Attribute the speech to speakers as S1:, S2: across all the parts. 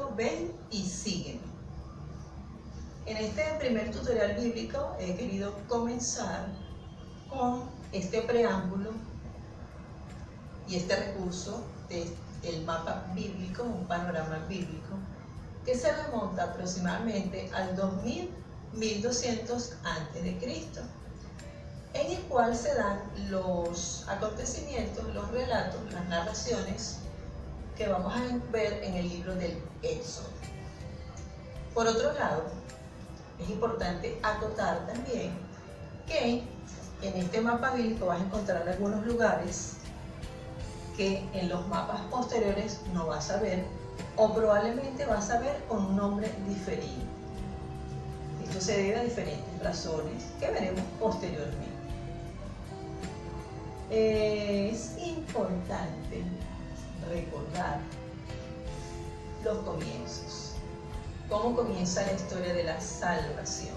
S1: bíblico, ven y sígueme. En este primer tutorial bíblico he querido comenzar con este preámbulo y este recurso del mapa bíblico, un panorama bíblico, que se remonta aproximadamente al 1200 a.C., en el cual se dan los acontecimientos, los relatos, las narraciones que vamos a ver en el libro del Éxodo. Por otro lado, es importante acotar también que en este mapa bíblico vas a encontrar algunos lugares que en los mapas posteriores no vas a ver, o probablemente vas a ver con un nombre diferente. Esto se debe a diferentes razones que veremos posteriormente. Es importante recordar los comienzos, cómo comienza la historia de la salvación,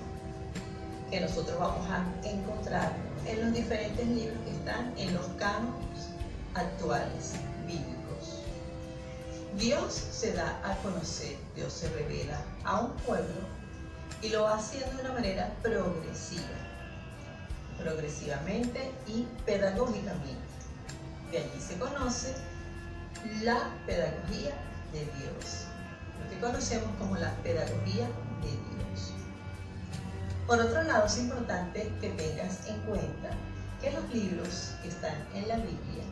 S1: que nosotros vamos a encontrar en los diferentes libros que están en los cánones actuales bíblicos. Dios se da a conocer, Dios se revela a un pueblo y lo va haciendo de una manera progresivamente y pedagógicamente. De allí se conoce la pedagogía de Dios, lo que conocemos como la pedagogía de Dios. Por otro lado, es importante que tengas en cuenta que los libros que están en la Biblia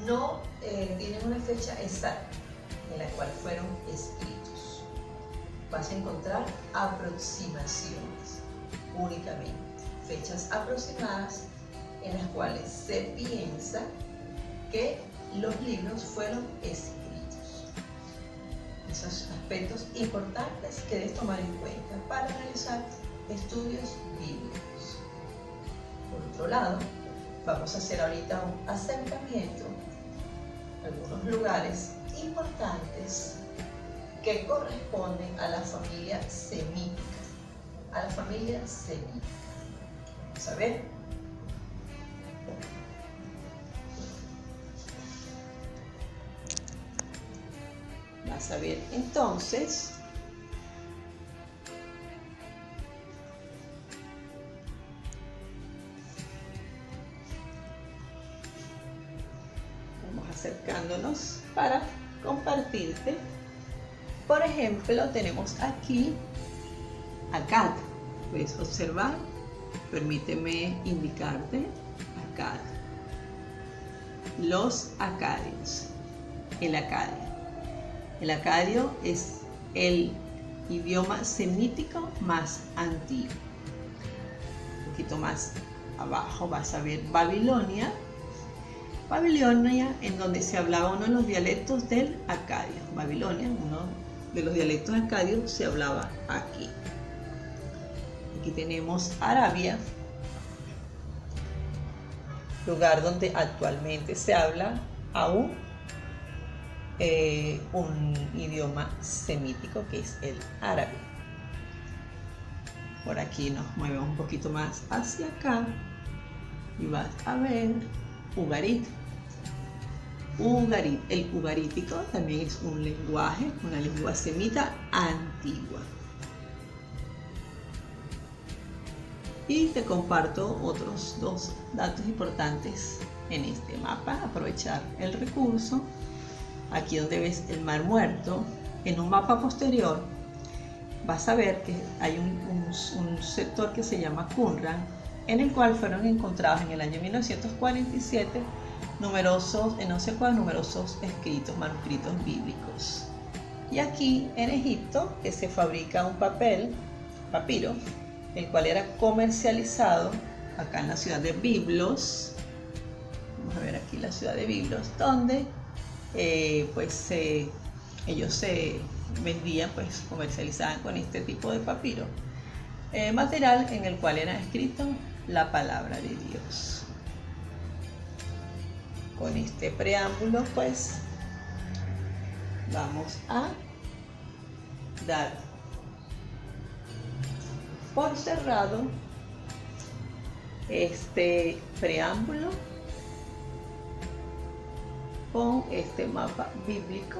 S1: no tienen una fecha exacta en la cual fueron escritos. Vas a encontrar aproximaciones únicamente, fechas aproximadas en las cuales se piensa que los libros fueron escritos. Esos aspectos importantes que debes tomar en cuenta para realizar estudios bíblicos. Por otro lado, vamos a hacer ahorita un acercamiento a algunos lugares importantes que corresponden a la familia semítica. Vamos a ver. Vas a ver entonces acercándonos para compartirte. Por ejemplo, tenemos aquí Acad. Puedes observar, permíteme indicarte Acad. Los acadios. El acadio. El acadio es el idioma semítico más antiguo. Un poquito más abajo vas a ver Babilonia. Babilonia, en donde se hablaba uno de los dialectos del acadio. Babilonia, uno de los dialectos acadios, se hablaba aquí. Aquí tenemos Arabia, lugar donde actualmente se habla aún un idioma semítico que es el árabe. Por aquí nos movemos un poquito más hacia acá y vas a ver Ugarit. El ugarítico también es un lenguaje, una lengua semita antigua. Y te comparto otros dos datos importantes en este mapa. Aprovechar el recurso. Aquí donde ves el Mar Muerto, en un mapa posterior vas a ver que hay un sector que se llama Qumran, en el cual fueron encontrados en el año 1947 numerosos escritos, manuscritos bíblicos. Y aquí en Egipto, que se fabrica un papiro, el cual era comercializado acá en la ciudad de Biblos. Vamos a ver aquí la ciudad de Biblos, donde ellos se vendían, comercializaban con este tipo de papiro, material en el cual era escrito la palabra de Dios. Con este preámbulo, vamos a dar por cerrado este preámbulo con este mapa bíblico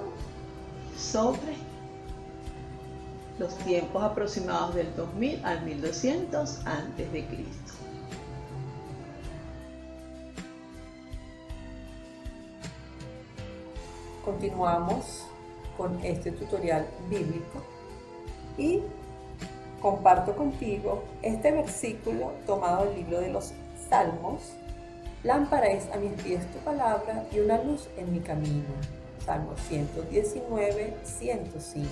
S1: sobre
S2: los tiempos aproximados del 2000 al 1200 antes de Cristo.
S3: Continuamos con este tutorial bíblico y comparto contigo este versículo tomado del libro de los Salmos. Lámpara es a mis pies tu palabra y una luz en mi camino. Salmo 119, 105.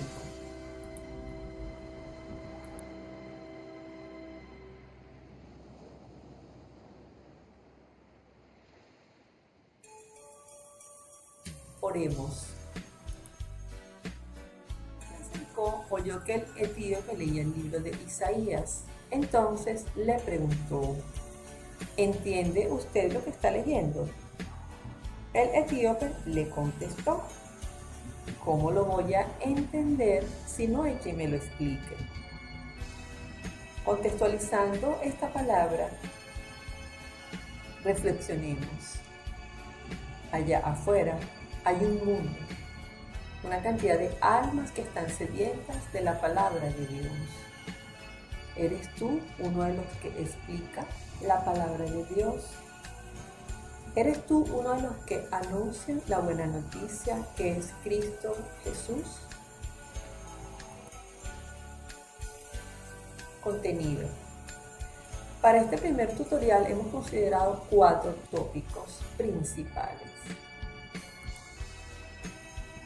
S3: Oremos. Francisco oyó que el etíope leía el libro de Isaías. Entonces le preguntó: ¿entiende usted lo que está leyendo? El etíope le contestó: ¿cómo lo voy a entender si no hay quien me lo explique? Contextualizando esta palabra, reflexionemos. Allá afuera hay un mundo, una cantidad de almas que están sedientas de la palabra de Dios. ¿Eres tú uno de los que explica la palabra de Dios? ¿Eres tú uno de los que anuncian la buena noticia que es Cristo Jesús? Contenido. Para este primer tutorial hemos considerado 4 tópicos principales.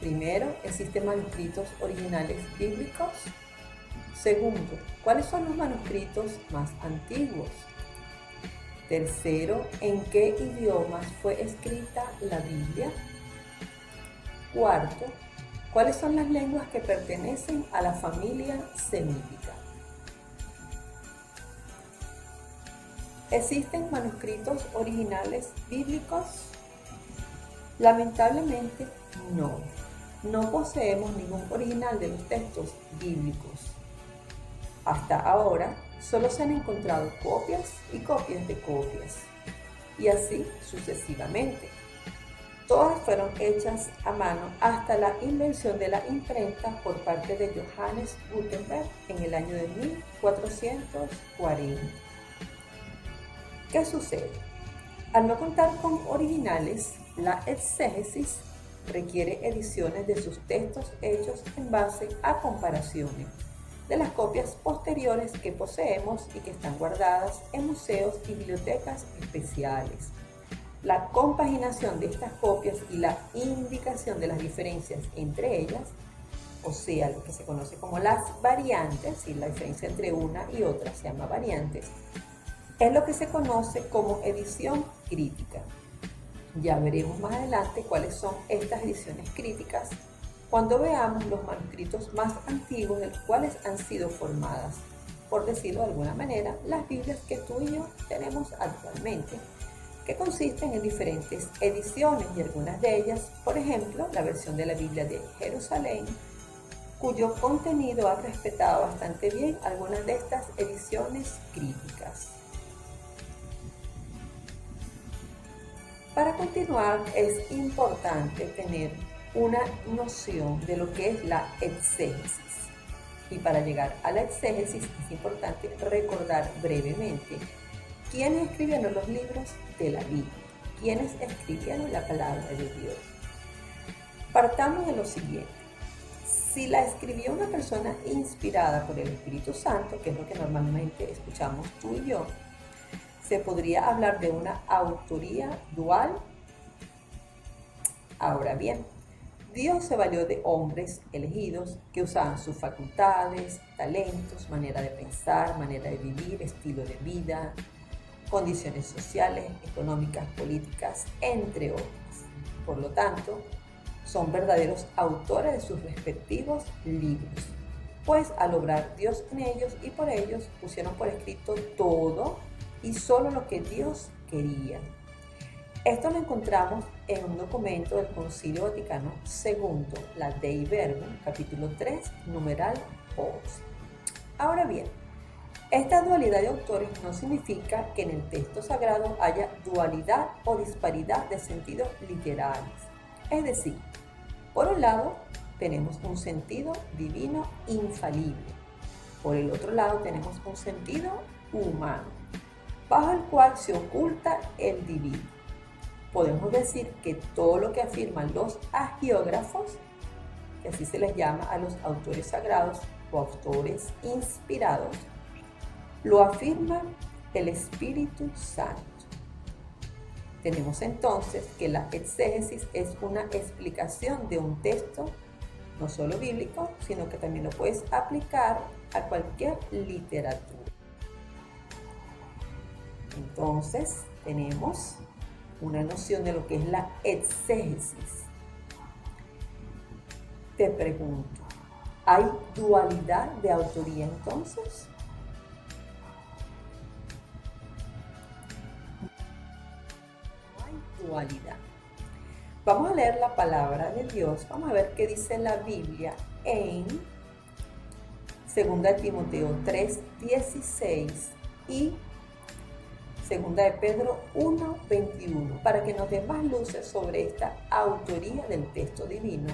S3: Primero, ¿existen manuscritos originales bíblicos? Segundo, ¿cuáles son los manuscritos más antiguos? Tercero, ¿en qué idiomas fue escrita la Biblia? Cuarto, ¿cuáles son las lenguas que pertenecen a la familia semítica? ¿Existen manuscritos originales bíblicos? Lamentablemente, no. No poseemos ningún original de los textos bíblicos. Hasta ahora, solo se han encontrado copias y copias de copias, y así sucesivamente. Todas fueron hechas a mano hasta la invención de la imprenta por parte de Johannes Gutenberg en el año de 1440. ¿Qué sucede? Al no contar con originales, la exégesis requiere ediciones de sus textos hechos en base a comparaciones de las copias posteriores que poseemos y que están guardadas en museos y bibliotecas especiales. La compaginación de estas copias y la indicación de las diferencias entre ellas, o sea, lo que se conoce como las variantes, y la diferencia entre una y otra se llama variantes, es lo que se conoce como edición crítica. Ya veremos más adelante cuáles son estas ediciones críticas cuando veamos los manuscritos más antiguos de los cuales han sido formadas, por decirlo de alguna manera, las Biblias que tú y yo tenemos actualmente, que consisten en diferentes ediciones y algunas de ellas, por ejemplo, la versión de la Biblia de Jerusalén, cuyo contenido ha respetado bastante bien algunas de estas ediciones críticas. Para continuar, es importante tener una noción de lo que es la exégesis. Y para llegar a la exégesis es importante recordar brevemente quiénes escribieron los libros de la Biblia, quiénes escribieron la palabra de Dios. Partamos de lo siguiente. Si la escribió una persona inspirada por el Espíritu Santo, que es lo que normalmente escuchamos tú y yo, se podría hablar de una autoría dual. Ahora bien, Dios se valió de hombres elegidos que usaban sus facultades, talentos, manera de pensar, manera de vivir, estilo de vida, condiciones sociales, económicas, políticas, entre otras. Por lo tanto, son verdaderos autores de sus respectivos libros, pues al obrar Dios en ellos y por ellos pusieron por escrito todo y solo lo que Dios quería. Esto lo encontramos en un documento del Concilio Vaticano II, la Dei Verbum, capítulo 3, numeral 11. Ahora bien, esta dualidad de autores no significa que en el texto sagrado haya dualidad o disparidad de sentidos literales. Es decir, por un lado, tenemos un sentido divino infalible. Por el otro lado tenemos un sentido humano, bajo el cual se oculta el divino. Podemos decir que todo lo que afirman los hagiógrafos, que así se les llama a los autores sagrados o autores inspirados, lo afirma el Espíritu Santo. Tenemos entonces que la exégesis es una explicación de un texto, no solo bíblico, sino que también lo puedes aplicar a cualquier literatura. Entonces, tenemos una noción de lo que es la exégesis. Te pregunto, ¿hay dualidad de autoría entonces? No hay dualidad. Vamos a leer la palabra de Dios. Vamos a ver qué dice la Biblia en 2 Timoteo 3:16 y 2 de Pedro 1:21, para que nos dé más luces sobre esta autoría del texto divino,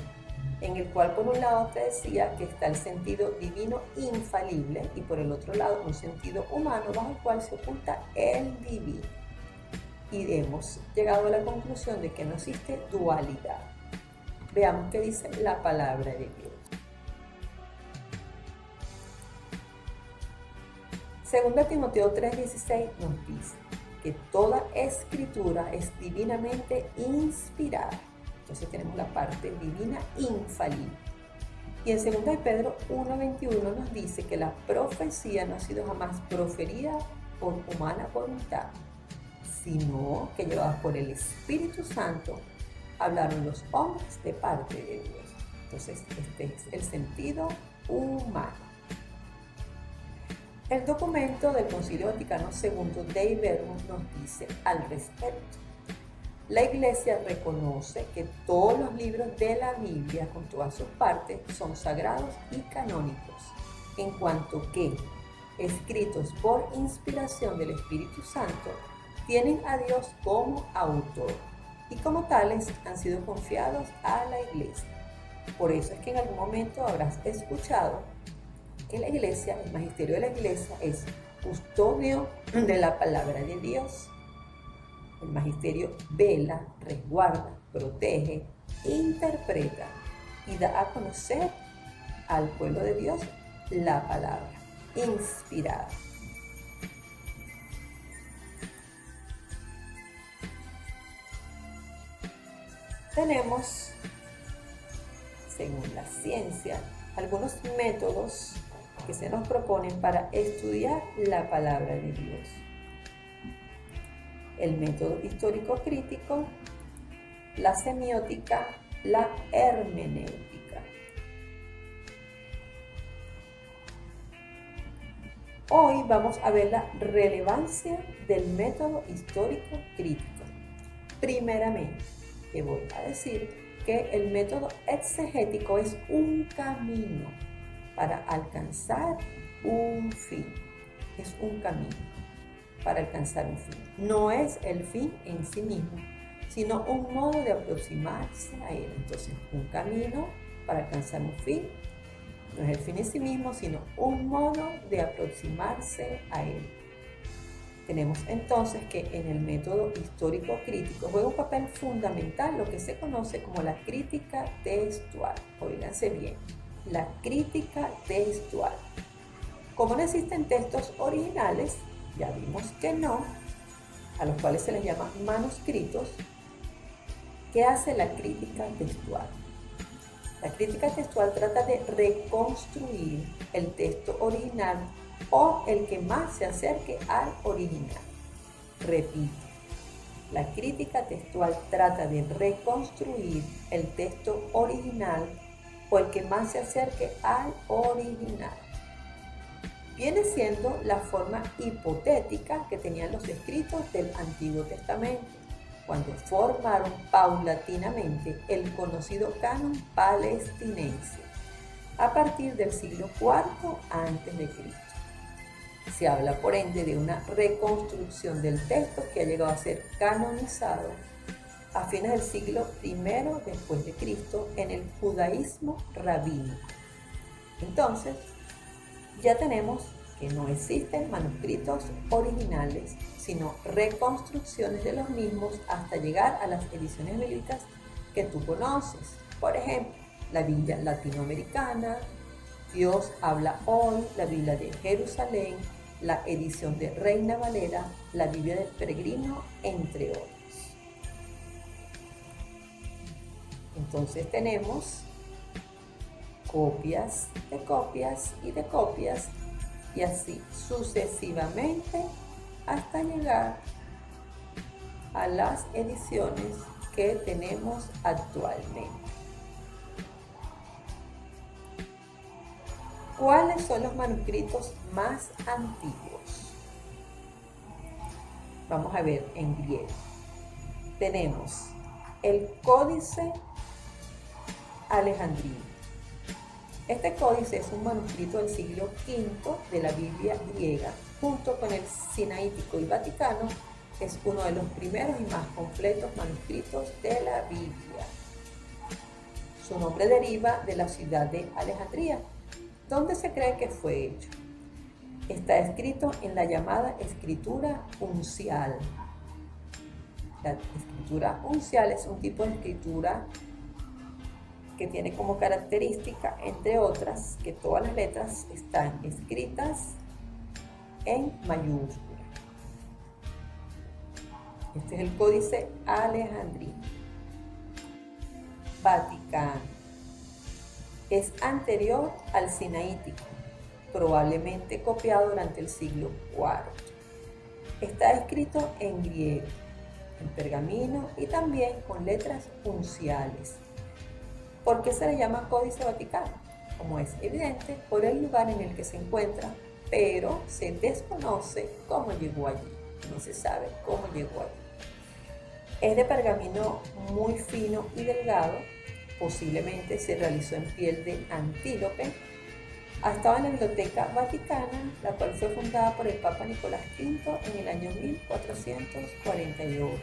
S3: en el cual por un lado te decía que está el sentido divino infalible y por el otro lado un sentido humano bajo el cual se oculta el divino. Y hemos llegado a la conclusión de que no existe dualidad. Veamos qué dice la palabra de Dios. 2 Timoteo 3:16 nos dice que toda escritura es divinamente inspirada. Entonces tenemos la parte divina infalible. Y en 2 de Pedro 1:21 nos dice que la profecía no ha sido jamás proferida por humana voluntad, sino que llevados por el Espíritu Santo hablaron los hombres de parte de Dios. Entonces este es el sentido humano. El documento del Concilio Vaticano II, Dei Verbum, nos dice al respecto: la Iglesia reconoce que todos los libros de la Biblia, con todas sus partes, son sagrados y canónicos, en cuanto que, escritos por inspiración del Espíritu Santo, tienen a Dios como autor y como tales han sido confiados a la Iglesia. Por eso es que en algún momento habrás escuchado que la Iglesia, el magisterio de la Iglesia, es custodio de la palabra de Dios. El magisterio vela, resguarda, protege, interpreta y da a conocer al pueblo de Dios la palabra inspirada. Tenemos, según la ciencia, algunos métodos que se nos proponen para estudiar la palabra de Dios. El método histórico crítico, la semiótica, la hermenéutica. Hoy vamos a ver la relevancia del método histórico crítico. Primeramente, te voy a decir que el método exegético es un camino para alcanzar un fin. Es un camino para alcanzar un fin. No es el fin en sí mismo, sino un modo de aproximarse a él. Entonces, un camino para alcanzar un fin. No es el fin en sí mismo, sino un modo de aproximarse a él. Tenemos entonces que en el método histórico crítico juega un papel fundamental lo que se conoce como la crítica textual. Óiganse bien, la crítica textual. Como no existen textos originales, ya vimos que no, a los cuales se les llama manuscritos. ¿Qué hace la crítica textual? La crítica textual trata de reconstruir el texto original o el que más se acerque al original. Repito, la crítica textual trata de reconstruir el texto original o el que más se acerque al original. Viene siendo la forma hipotética que tenían los escritos del Antiguo Testamento, cuando formaron paulatinamente el conocido canon palestinense, a partir del siglo IV a.C. Se habla por ende de una reconstrucción del texto que ha llegado a ser canonizado a fines del siglo I después de Cristo en el judaísmo rabínico. Entonces, ya tenemos que no existen manuscritos originales, sino reconstrucciones de los mismos hasta llegar a las ediciones bíblicas que tú conoces. Por ejemplo, la Biblia latinoamericana, Dios habla hoy, la Biblia de Jerusalén, la edición de Reina Valera, la Biblia del Peregrino, entre otros. Entonces tenemos copias de copias y de copias, y así sucesivamente hasta llegar a las ediciones que tenemos actualmente. ¿Cuáles son los manuscritos más antiguos? Vamos a ver en griego. Tenemos el Códice Alejandrino. Este códice es un manuscrito del siglo V de la Biblia griega, junto con el Sinaítico y Vaticano. Es uno de los primeros y más completos manuscritos de la Biblia. Su nombre deriva de la ciudad de Alejandría, donde se cree que fue hecho. Está escrito en la llamada escritura uncial. La escritura uncial es un tipo de escritura que tiene como característica, entre otras, que todas las letras están escritas en mayúscula. Este es el Códice Alejandrino. Vaticano. Es anterior al Sinaítico, probablemente copiado durante el siglo IV. Está escrito en griego, en pergamino y también con letras unciales. ¿Por qué se le llama Códice Vaticano? Como es evidente, por el lugar en el que se encuentra, pero se desconoce cómo llegó allí. No se sabe cómo llegó allí. Es de pergamino muy fino y delgado, posiblemente se realizó en piel de antílope. Estaba en la Biblioteca Vaticana, la cual fue fundada por el Papa Nicolás V en el año 1448.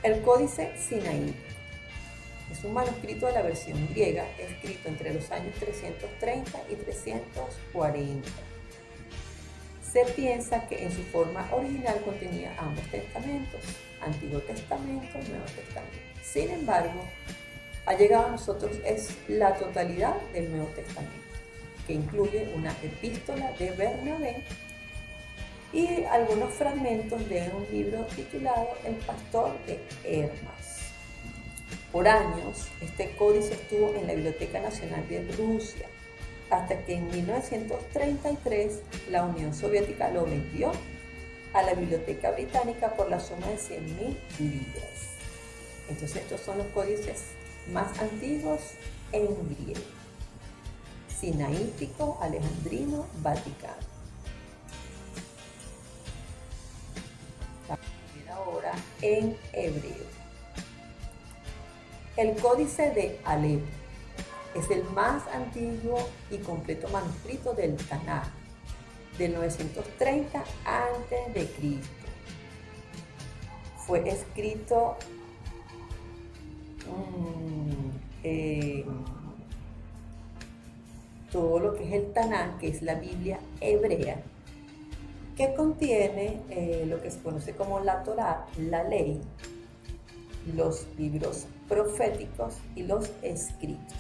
S3: El Códice Sinaítico. Es un manuscrito de la versión griega, escrito entre los años 330 y 340. Se piensa que en su forma original contenía ambos testamentos, Antiguo Testamento y Nuevo Testamento. Sin embargo, ha llegado a nosotros es la totalidad del Nuevo Testamento, que incluye una epístola de Bernabé y algunos fragmentos de un libro titulado El Pastor de Hermas. Por años, este códice estuvo en la Biblioteca Nacional de Rusia, hasta que en 1933 la Unión Soviética lo vendió a la Biblioteca Británica por la suma de 100.000 libras. Entonces estos son los códices más antiguos en griego: Sinaítico, Alejandrino, Vaticano. Ahora en hebreo. El Códice de Alepo es el más antiguo y completo manuscrito del Tanaj, del 930 a.C. Fue escrito todo lo que es el Tanaj, que es la Biblia hebrea, que contiene lo que se conoce como la Torá, la ley, los libros proféticos y los escritos.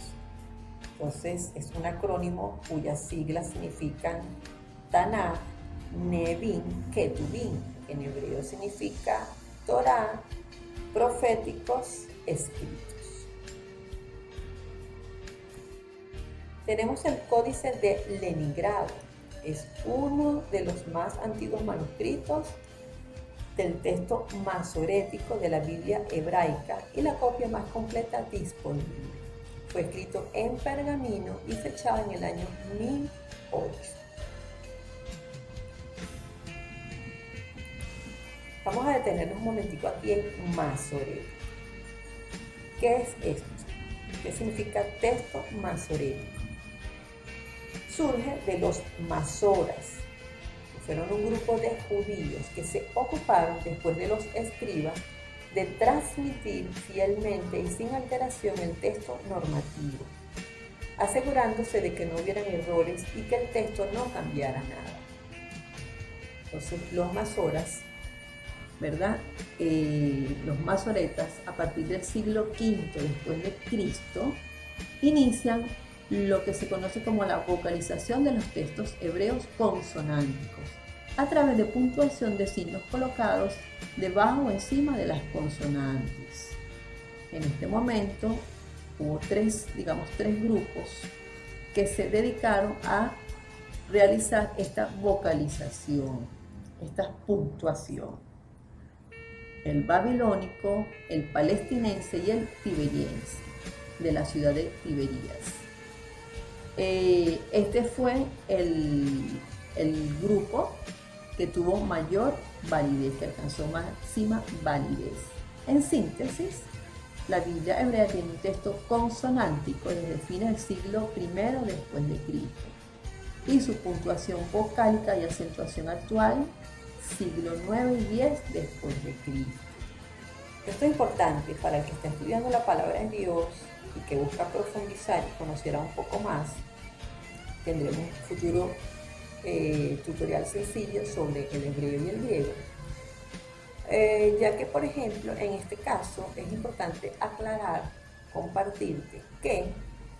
S3: Entonces es un acrónimo cuyas siglas significan Tanaj, Nevim, Ketuvim, que en hebreo significa Torá, proféticos, escritos. Tenemos el Códice de Leningrado. Es uno de los más antiguos manuscritos del texto masorético de la Biblia hebraica y la copia más completa disponible. Fue escrito en pergamino y fechado en el año 1008. Vamos a detenernos un momentico aquí en masorético. ¿Qué es esto? ¿Qué significa texto masorético? Surge de los masoras, que fueron un grupo de judíos que se ocuparon después de los escribas de transmitir fielmente y sin alteración el texto normativo, asegurándose de que no hubieran errores y que el texto no cambiara nada. Entonces los masoras, ¿verdad? Los masoretas, a partir del siglo V después de Cristo, inician lo que se conoce como la vocalización de los textos hebreos consonánticos, a través de puntuación de signos colocados debajo o encima de las consonantes. En este momento hubo tres grupos que se dedicaron a realizar esta vocalización, esta puntuación: el babilónico, el palestinense y el tiberiense, de la ciudad de Tiberías. Este fue el grupo que tuvo mayor validez, que alcanzó máxima validez. En síntesis, la Biblia hebrea tiene un texto consonántico desde fines del siglo I después de Cristo, y su puntuación vocálica y acentuación actual, siglo IX y X después de Cristo.
S4: Esto es importante para el que está estudiando la palabra de Dios y que busca profundizar y conocerá un poco más. Tendremos un futuro tutorial sencillo sobre el hebreo y el griego. Ya que, por ejemplo, en este caso es importante aclarar, compartirte que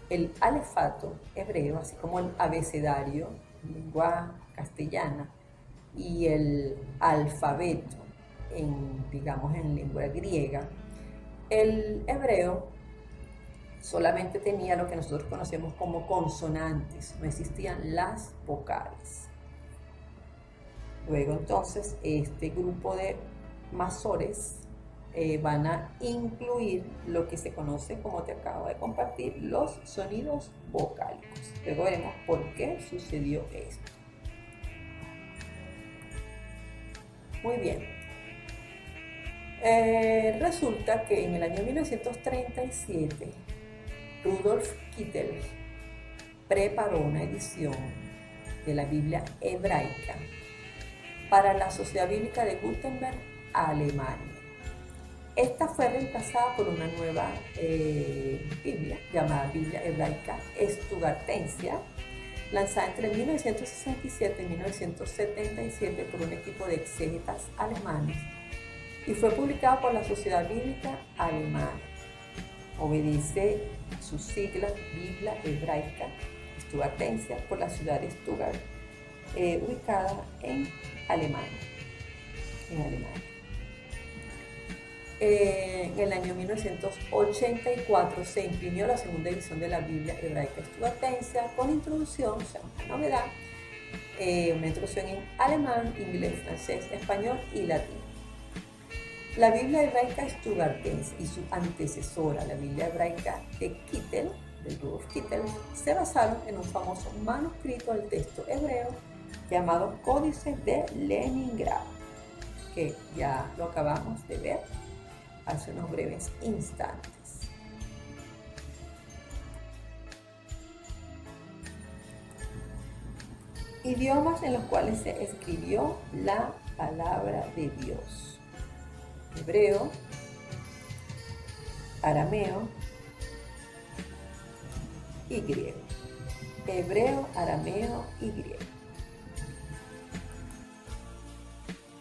S4: el alefato hebreo, así como el abecedario en lengua castellana y el alfabeto en lengua griega, el hebreo solamente tenía lo que nosotros conocemos como consonantes, no existían las vocales. Luego entonces este grupo de masores van a incluir lo que se conoce, como te acabo de compartir, los sonidos vocálicos. Luego veremos por qué sucedió esto. Muy bien. Resulta que en el año 1937 Rudolf Kittel preparó una edición de la Biblia hebraica para la Sociedad Bíblica de Gutenberg, Alemania. Esta fue reemplazada por una nueva Biblia llamada Biblia Hebraica Stuttgartensia, lanzada entre 1967 y 1977 por un equipo de exégetas alemanes y fue publicada por la Sociedad Bíblica Alemana. Obedece sus siglas Biblia Hebraica Stuttgartensia por la ciudad de Stuttgart, ubicada en Alemania. En el año 1984 se imprimió la segunda edición de la Biblia Hebraica Stuttgartensia con introducción, o sea, una novedad, una introducción en alemán, inglés, francés, español y latín. La Biblia Hebraica Stuttgartense y su antecesora, la Biblia Hebraica de Kittel, de Rudolf Kittel, se basaron en un famoso manuscrito del texto hebreo llamado Códice de Leningrado, que ya lo acabamos de ver hace unos breves instantes. Idiomas en los cuales se escribió la palabra de Dios: hebreo, arameo y griego. Hebreo, arameo y griego.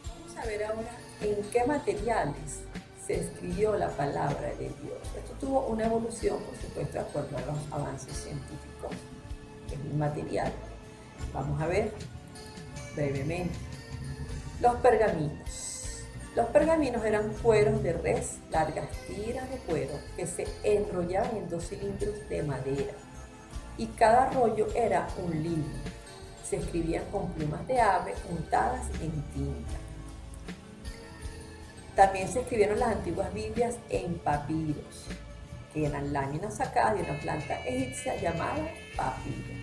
S4: Vamos a ver ahora en qué materiales se escribió la palabra de Dios. Esto tuvo una evolución, por supuesto, de acuerdo a los avances científicos. Es un material. Vamos a ver brevemente. Los pergaminos. Los pergaminos eran cueros de res, largas tiras de cuero que se enrollaban en 2 cilindros de madera y cada rollo era un libro. Se escribían con plumas de ave untadas en tinta. También se escribieron las antiguas Biblias en papiros, que eran láminas sacadas de una planta egipcia llamada papiro.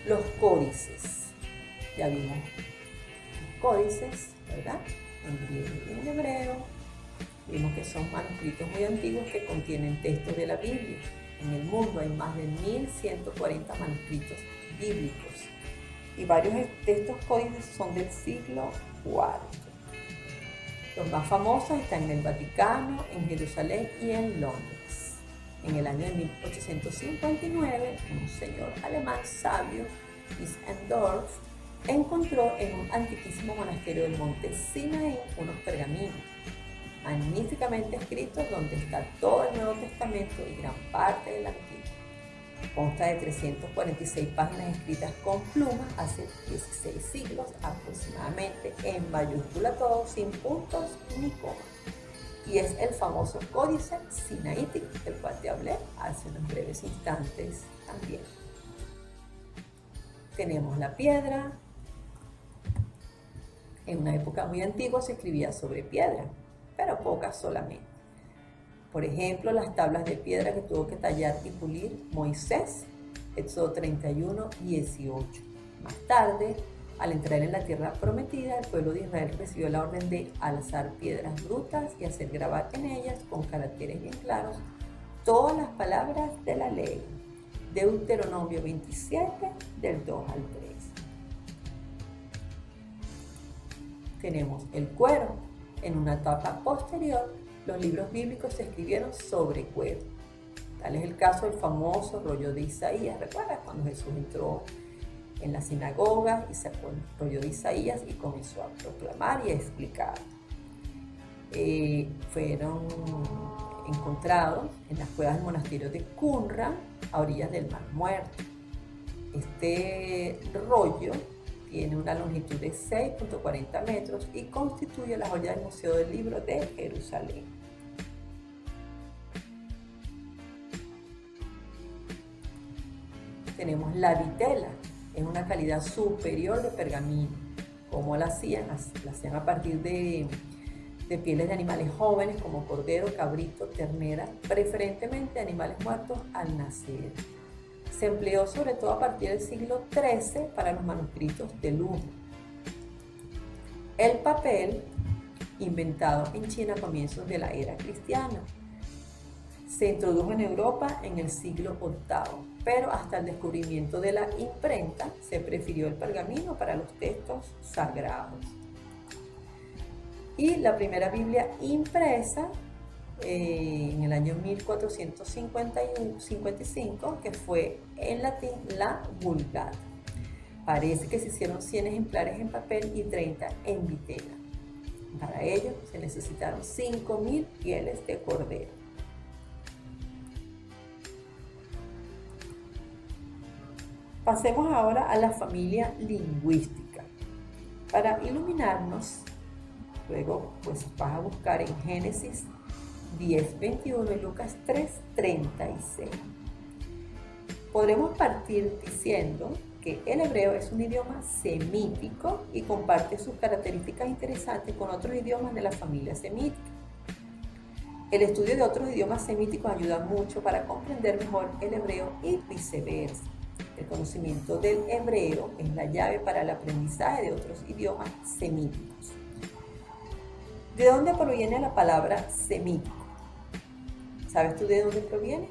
S4: Los códices, ya vimos códices, ¿verdad? En griego y en hebreo. Vimos que son manuscritos muy antiguos que contienen textos de la Biblia. En el mundo hay más de 1140 manuscritos bíblicos y varios de estos códices son del siglo IV.
S3: Los más famosos están en el Vaticano, en Jerusalén y en Londres. En el año de 1859, un señor alemán sabio, Wisendorf, encontró en un antiquísimo monasterio del monte Sinaí unos pergaminos magníficamente escritos donde está todo el Nuevo Testamento y gran parte del Antiguo. Consta de 346 páginas escritas con pluma hace 16 siglos aproximadamente, en mayúscula todo, sin puntos ni comas. Y es el famoso Códice Sinaítico, del cual te hablé hace unos breves instantes también. Tenemos la piedra. En una época muy antigua se escribía sobre piedra, pero pocas solamente. Por ejemplo, las tablas de piedra que tuvo que tallar y pulir Moisés, Éxodo 31, 18. Más tarde, al entrar en la tierra prometida, el pueblo de Israel recibió la orden de alzar piedras brutas y hacer grabar en ellas, con caracteres bien claros, todas las palabras de la ley. Deuteronomio 27, del 2 al 3. Tenemos el cuero. En una etapa posterior, los libros bíblicos se escribieron sobre cuero. Tal es el caso del famoso rollo de Isaías. ¿Recuerdas cuando Jesús entró en la sinagoga y sacó el rollo de Isaías y comenzó a proclamar y a explicar? Fueron encontrados en las cuevas del monasterio de Qumran, a orillas del Mar Muerto. Este rollo tiene una longitud de 6.40 metros y constituye la joya del Museo del Libro de Jerusalén. Tenemos la vitela, es una calidad superior de pergamino. ¿Cómo la hacían? La hacían a partir de pieles de animales jóvenes como cordero, cabrito, ternera, preferentemente animales muertos al nacer. Se empleó sobre todo a partir del siglo XIII para los manuscritos de lujo. El papel, inventado en China a comienzos de la era cristiana, se introdujo en Europa en el siglo VIII, pero hasta el descubrimiento de la imprenta se prefirió el pergamino para los textos sagrados. Y la primera Biblia impresa en el año 1455, que fue en latín la Vulgata. Parece que se hicieron 100 ejemplares en papel y 30 en vitela. Para ello se necesitaron 5.000 pieles de cordero. Pasemos ahora a la familia lingüística. Para iluminarnos, luego pues vas a buscar en Génesis 10:21 y Lucas 3:36. Podremos partir diciendo que el hebreo es un idioma semítico y comparte sus características interesantes con otros idiomas de la familia semítica. El estudio de otros idiomas semíticos ayuda mucho para comprender mejor el hebreo y viceversa. El conocimiento del hebreo es la llave para el aprendizaje de otros idiomas semíticos. ¿De dónde proviene la palabra semítico? ¿Sabes tú de dónde proviene?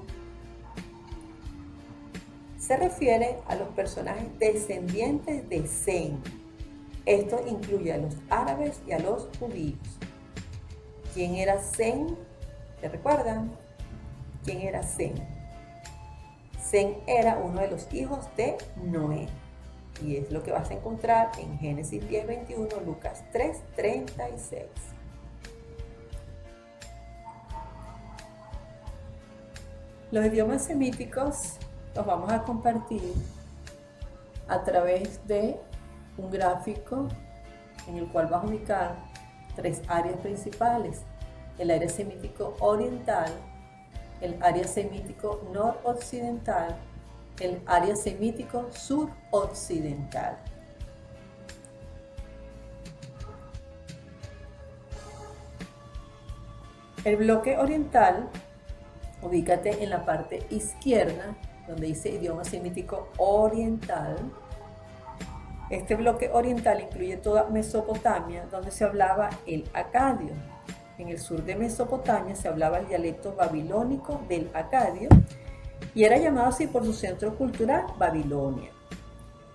S3: Se refiere a los personajes descendientes de Sem. Esto incluye a los árabes y a los judíos. ¿Quién era Sem? ¿Te recuerdan? ¿Quién era Sem? Sem era uno de los hijos de Noé. Y es lo que vas a encontrar en Génesis 10:21, Lucas 3:36. Los idiomas semíticos los vamos a compartir a través de un gráfico en el cual vas a ubicar 3 áreas principales: el área semítico oriental, el área semítico noroccidental, el área semítico suroccidental. El bloque oriental, ubícate en la parte izquierda, donde dice idioma semítico oriental. Este bloque oriental incluye toda Mesopotamia, donde se hablaba el acadio. En el sur de Mesopotamia se hablaba el dialecto babilónico del acadio y era llamado así por su centro cultural, Babilonia.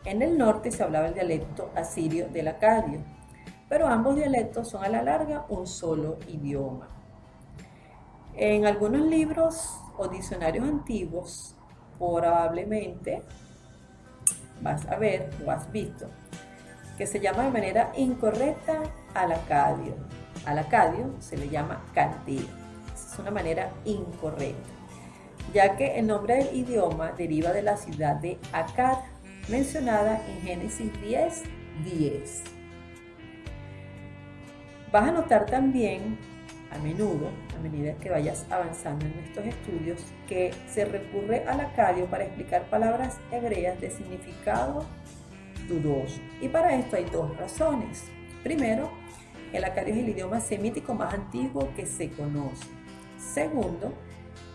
S3: En el norte se hablaba el dialecto asirio del acadio. pero ambos dialectos son a la larga un solo idioma. En algunos libros o diccionarios antiguos, probablemente vas a ver o has visto que se llama de manera incorrecta alacadio. Alacadio se le llama caldeo. Es una manera incorrecta, ya que el nombre del idioma deriva de la ciudad de Akkad, mencionada en Génesis 10:10. Vas a notar también a menudo, a medida que vayas avanzando en estos estudios, que se recurre al acadio para explicar palabras hebreas de significado dudoso. Y para esto hay dos razones. Primero, el acadio es el idioma semítico más antiguo que se conoce. Segundo,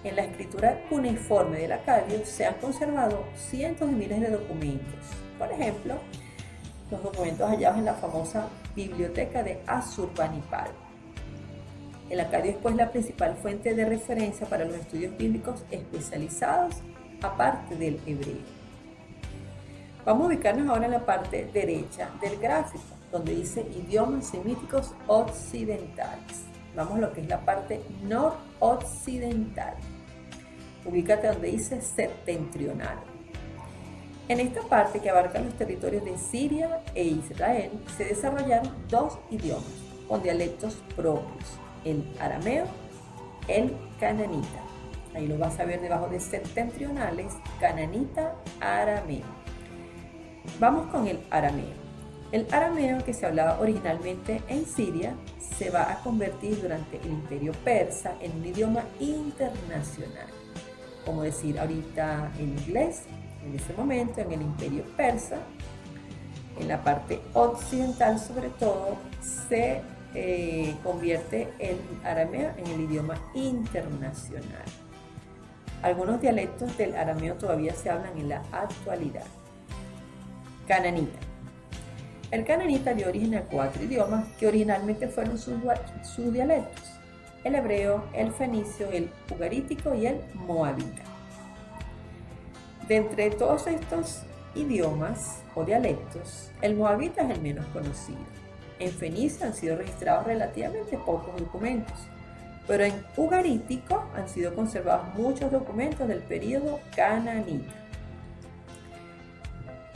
S3: en la escritura cuneiforme del acadio se han conservado cientos de miles de documentos. Por ejemplo, los documentos hallados en la famosa biblioteca de Asurbanipal. El acadio es pues la principal fuente de referencia para los estudios bíblicos especializados, aparte del hebreo. Vamos a ubicarnos ahora en la parte derecha del gráfico, donde dice idiomas semíticos occidentales. Vamos a lo que es la parte noroccidental. Ubícate donde dice septentrional. En esta parte, que abarca los territorios de Siria e Israel, se desarrollaron dos idiomas con dialectos propios: el arameo, el cananita. Ahí lo vas a ver debajo de septentrionales, cananita, arameo. Vamos con el arameo. El arameo, que se hablaba originalmente en Siria, se va a convertir durante el Imperio Persa en un idioma internacional. Como decir ahorita el inglés, en ese momento en el Imperio Persa, en la parte occidental sobre todo, se convierte el arameo en el idioma internacional. Algunos dialectos del arameo todavía se hablan en la actualidad. Cananita. El cananita dio origen a 4 idiomas que originalmente fueron sus dialectos: el hebreo, el fenicio, el ugarítico y el moabita. De entre todos estos idiomas o dialectos, el moabita es el menos conocido. En fenicio han sido registrados relativamente pocos documentos, pero en ugarítico han sido conservados muchos documentos del período cananita.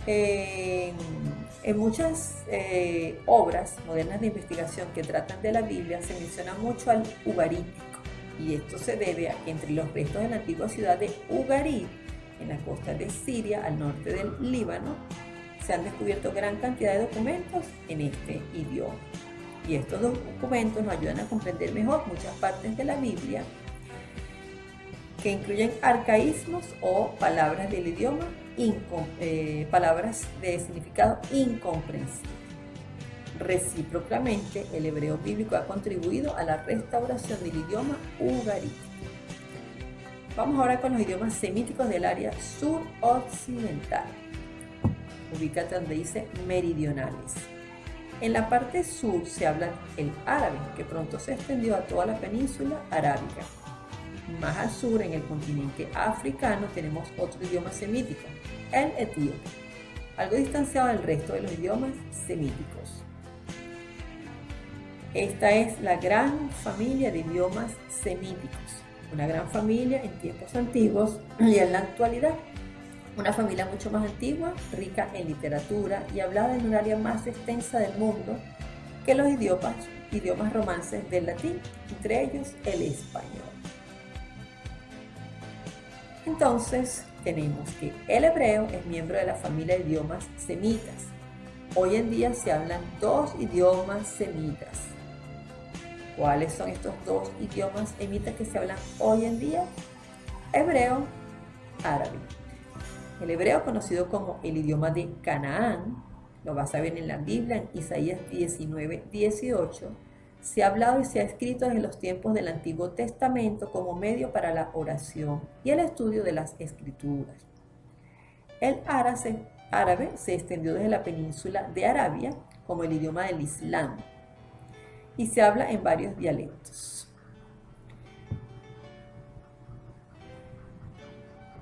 S3: En muchas obras modernas de investigación que tratan de la Biblia se menciona mucho al ugarítico, y esto se debe a que entre los restos de la antigua ciudad de Ugarit, en la costa de Siria, al norte del Líbano, se han descubierto gran cantidad de documentos en este idioma. Y estos documentos nos ayudan a comprender mejor muchas partes de la Biblia que incluyen arcaísmos o palabras del idioma, palabras de significado incomprensible. Recíprocamente, el hebreo bíblico ha contribuido a la restauración del idioma ugarítico. Vamos ahora con los idiomas semíticos del área suroccidental. Ubícate donde dice meridionales. En la parte sur se habla el árabe, que pronto se extendió a toda la península arábica. Más al sur, en el continente africano, tenemos otro idioma semítico, el etíope, algo distanciado del resto de los idiomas semíticos. Esta es la gran familia de idiomas semíticos, una gran familia en tiempos antiguos y en la actualidad. Una familia mucho más antigua, rica en literatura y hablada en un área más extensa del mundo que los idiomas romances del latín, entre ellos el español. Entonces, tenemos que el hebreo es miembro de la familia de idiomas semitas. Hoy en día se hablan 2 idiomas semitas. ¿Cuáles son estos 2 idiomas semitas que se hablan hoy en día? Hebreo, árabe. El hebreo, conocido como el idioma de Canaán, lo vas a ver en la Biblia, en Isaías 19:18, se ha hablado y se ha escrito desde los tiempos del Antiguo Testamento como medio para la oración y el estudio de las Escrituras. El árabe se extendió desde la península de Arabia como el idioma del Islam y se habla en varios dialectos.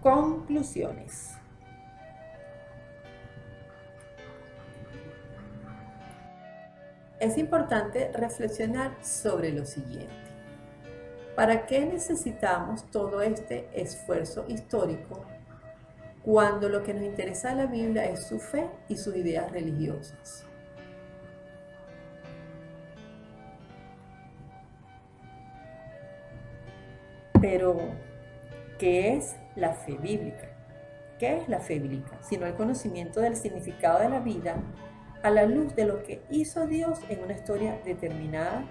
S3: Conclusiones. Es importante reflexionar sobre lo siguiente. ¿Para qué necesitamos todo este esfuerzo histórico cuando lo que nos interesa de la Biblia es su fe y sus ideas religiosas? Pero, ¿qué es la fe bíblica? ¿Qué es la fe bíblica? Sino el conocimiento del significado de la vida a la luz de lo que hizo Dios en una historia determinada.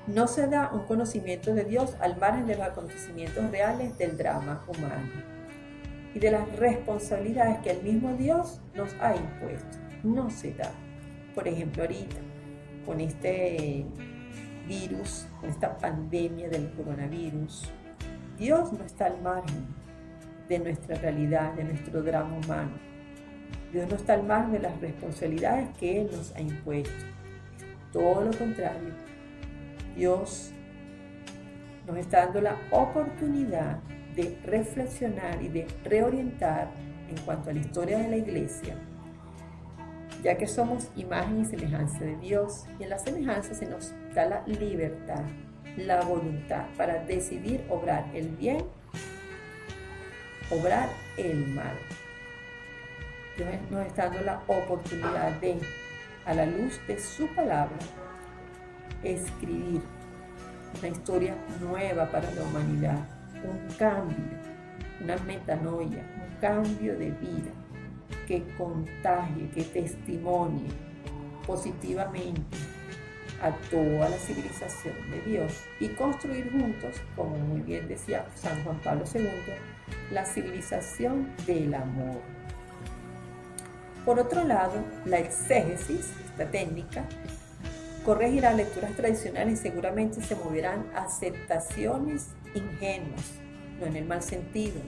S3: No se da un conocimiento de Dios al margen de los acontecimientos reales del drama humano y de las responsabilidades que el mismo Dios nos ha impuesto. No se da. Por ejemplo, ahorita, con este virus, con esta pandemia del coronavirus, Dios no está al margen de nuestra realidad, de nuestro drama humano. Dios no está al margen de las responsabilidades que Él nos ha impuesto. Todo lo contrario, Dios nos está dando la oportunidad de reflexionar y de reorientar en cuanto a la historia de la iglesia, ya que somos imagen y semejanza de Dios, y en la semejanza se nos da la libertad, la voluntad para decidir obrar el bien, obrar el mal. Dios nos está dando la oportunidad de, a la luz de su palabra, escribir una historia nueva para la humanidad, un cambio, una metanoia, un cambio de vida que contagie, que testimonie positivamente a toda la civilización de Dios y construir juntos, como muy bien decía San Juan Pablo II, la civilización del amor. Por otro lado, la exégesis, esta técnica, corregirá lecturas tradicionales y seguramente se moverán aceptaciones ingenuas, no en el mal sentido,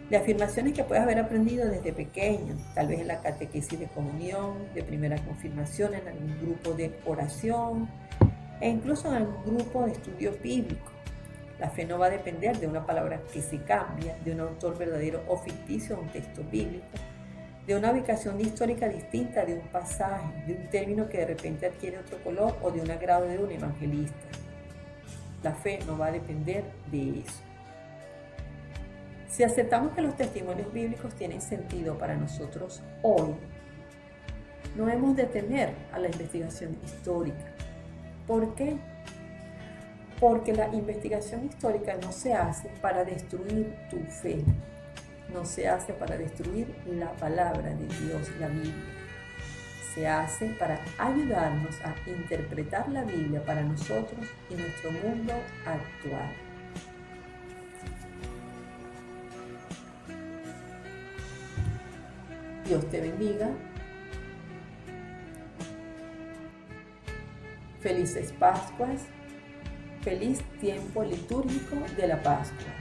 S3: de afirmaciones que puedes haber aprendido desde pequeño, tal vez en la catequesis de comunión, de primera confirmación, en algún grupo de oración e incluso en algún grupo de estudio bíblico. La fe no va a depender de una palabra que se cambia, de un autor verdadero o ficticio de un texto bíblico, de una ubicación histórica distinta de un pasaje, de un término que de repente adquiere otro color o de un agrado de un evangelista. La fe no va a depender de eso. Si aceptamos que los testimonios bíblicos tienen sentido para nosotros hoy, no hemos de temer a la investigación histórica. ¿Por qué? Porque la investigación histórica no se hace para destruir tu fe, no se hace para destruir la palabra de Dios, la Biblia. Se hace para ayudarnos a interpretar la Biblia para nosotros y nuestro mundo actual. Dios te bendiga. Felices Pascuas. Feliz tiempo litúrgico de la Pascua.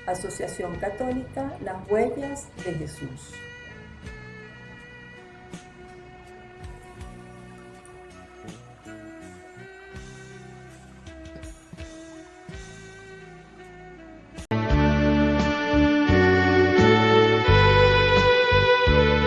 S3: Asociación Católica Las Huellas de Jesús.